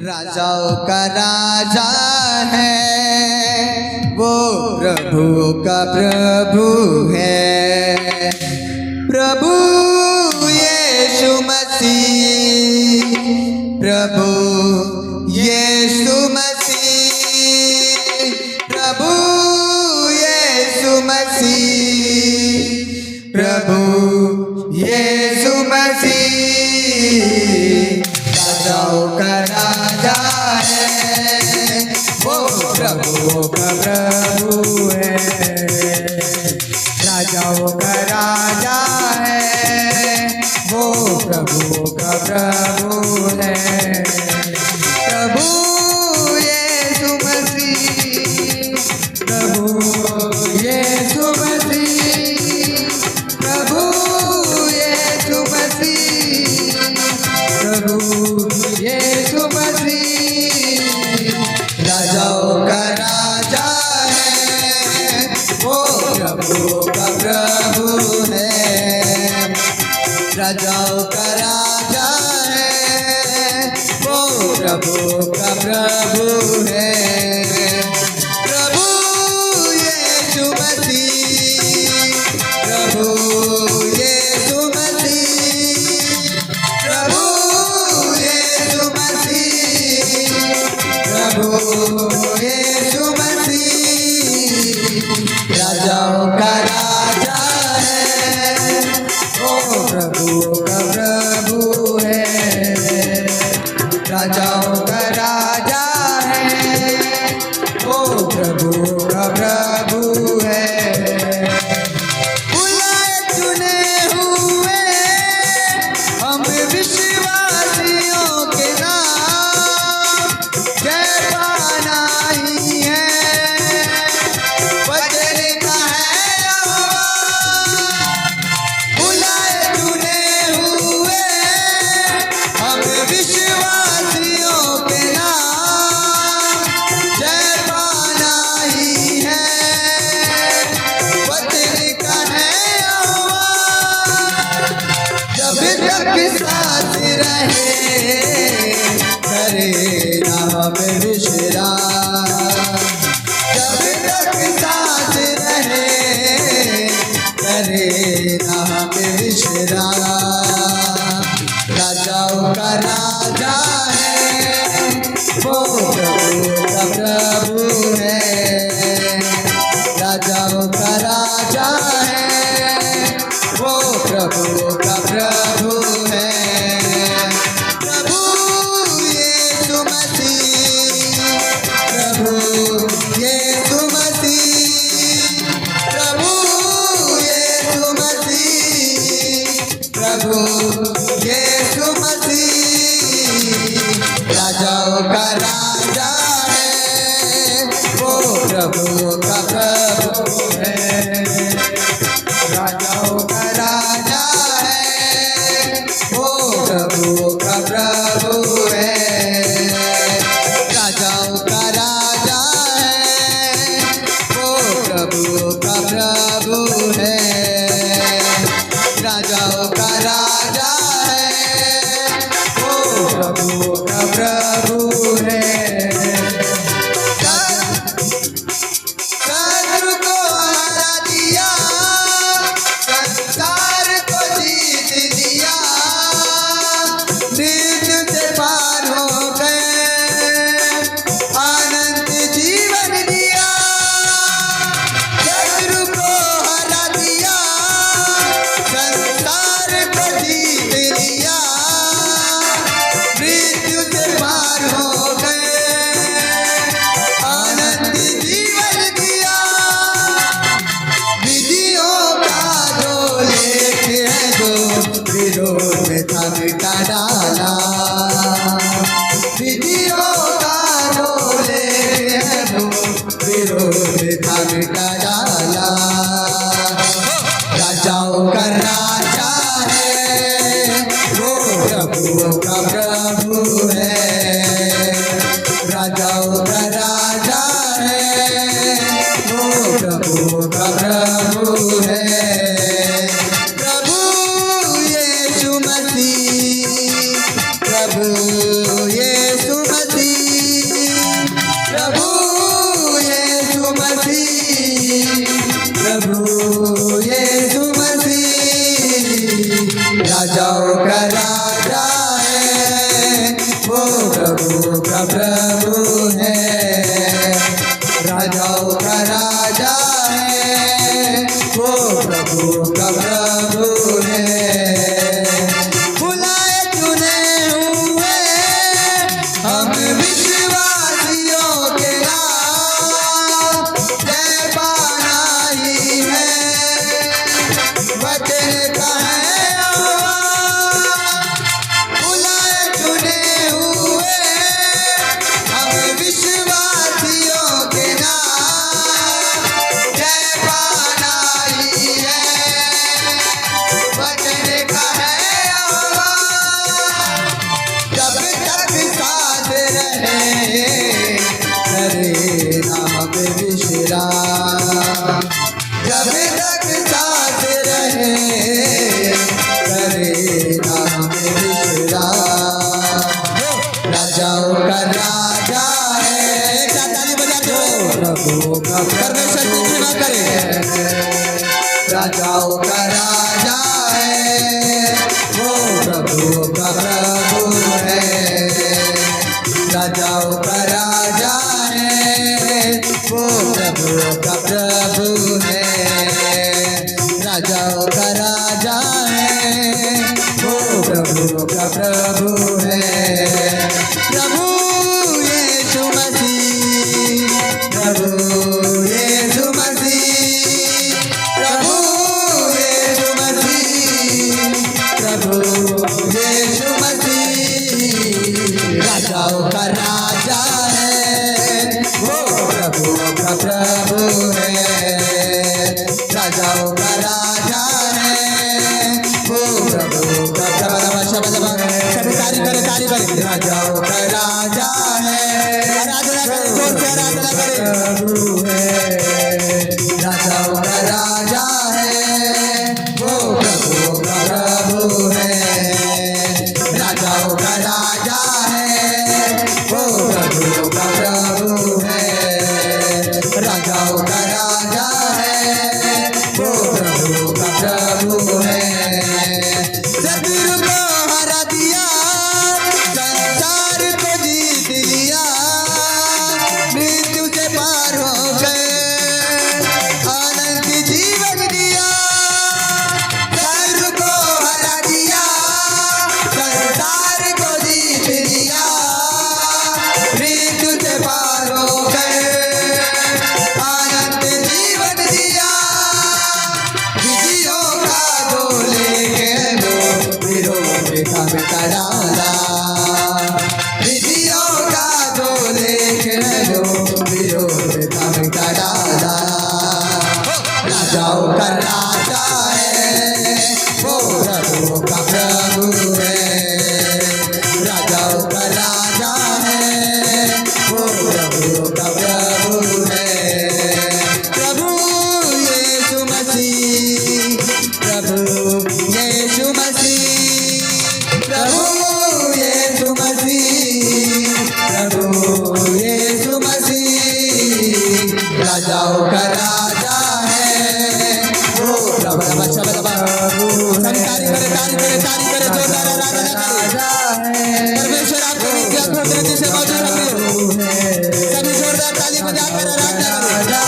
राजाओं का राजा है, वो प्रभु का प्रभु है। प्रभु यीशु मसीह, प्रभु यीशु मसीह, प्रभु यीशु मसीह, प्रभु यीशु मसीह। राजाओं का राजा है, वो प्रभु का प्रभु है। राजाओं का राजा है, वो प्रभु का प्रभु है। प्रभु यीशु मसीह, प्रभु यीशु मसीह, प्रभु यीशु मसीह, प्रभु यीशु मसीह। राजाओं का राजा है, वो प्रभु का प्रभु है। राजाओं का राजा है, वो प्रभु का प्रभु है। प्रभु यीशु मसीह, प्रभु यीशु मसीह, प्रभु यीशु मसीह, प्रभु यीशु मसीह। राजाओं का राजा है, वो प्रभु का प्रभु है। राजाओं का राजा है, वो प्रभु का प्रभु है। बुलाए चुने हुए हम विश्वासियों के नाम, जय पाना ही है, वचन का है आह्वान। बुलाए चुने हुए हम विश्वासियों के नाम, जय पाना ही है, वचन का है आह्वान। जब तक साथ रहे, करे नाम विश्राम। जब तक साथ रहे, करे नाम विश्राम। राजाओं का राजा है, वो प्रभु का प्रभु है। राजाओं का राजा है, वो प्रभु का प्रभु है। प्रभु यीशु मसीह, प्रभु यीशु मसीह, प्रभु यीशु मसीह, प्रभु यीशु मसीह। राजाओं का राजा है, वो प्रभु का प्रभु है। राजाओं का राजा है, वो प्रभु का प्रभु है। राजाओं का राजा है, वो प्रभु का प्रभु है। राजाओं का राजा है, वो प्रभु का प्रभु है। प्रभु का प्रभु है, राजाओं का राजा है, वो प्रभु का प्रभु है। बुलाए चुने हुए हम विश्वासियों के नाम, जय पाना ही है वचन का है आह्वान। बुलाए चुने हुए हम विश्वासियों के नाम, जय पाना ही है वचन का है आह्वान। जब तक साथ रहे करे नाम विश्राम, जब तक साथ रहे करे नाम विश्राम। राजाओं का राजा है, ताली बजा दो, प्रभु का परमेश्वर की महिमा करे। राजाओं का राजा है, वो प्रभु का प्रभु है, राजाओं का राजा है, वो प्रभु का प्रभु है, राजाओं का राजा है, वो प्रभु का प्रभु है। प्रभु यीशु मसीह, प्रभु यीशु मसीह, प्रभु यीशु मसीह, प्रभु यीशु मसीह। राजाओं का राजा है, वो प्रभु का प्रभु है, राजाओं का राजा है, वो प्रभु का प्रभु है। ताली करे राजाओं का राजा है, आराधना करे, जोर से आराधना करे। प्रभु है, राजाओं का राजा है, वो प्रभु का प्रभु है, राजाओं का राजा है, वो प्रभु का प्रभु है, राजाओं का राजा है, वो प्रभु का प्रभु है। शत्रु को हरा दिया, संसार को जीत लिया, मृत्यु से पार हो गए, आनंद जीवन दिया। शत्रु को हरा दिया, संसार को जीत लिया, मृत्यु से पार हो गए, आनंद जीवन दिया। विधियों का जो लेके लो विरोध का मिटा डाला, विधियों का जो लेके लो विरोध का मिटा डाला। राजाओं का राजा है, वो प्रभु का प्रभु है, राजाओं का राजा है, वो प्रभु का प्रभु है। प्रभु यीशु मसीह, प्रभु यीशु मसीह, प्रभु यीशु मसीह, प्रभु यीशु मसीह। राजाओं का राजा है, वो प्रभु का प्रभु है। ताली करे, जोरदार आराधना करे। परमेश्वर आपको नित्य अद्भुत से मौजूद है। सभी जोरदार ताली बजाकर आराधना करे।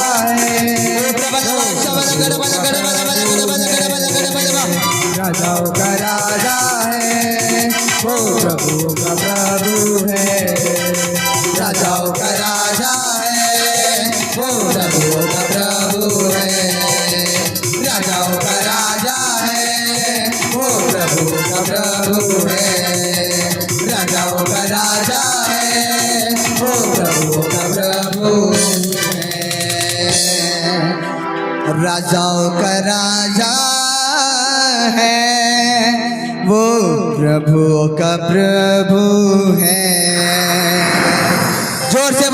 राजाओं का राजा है, वो प्रभु का प्रभु है, राजाओं का राजा है, वो प्रभु का प्रभु है, राजाओं का राजा है, वो प्रभु का प्रभु है, राजाओं का राजा है, वो प्रभु का प्रभु है। राजाओं का राजा है, वो प्रभु का प्रभु है। जोर से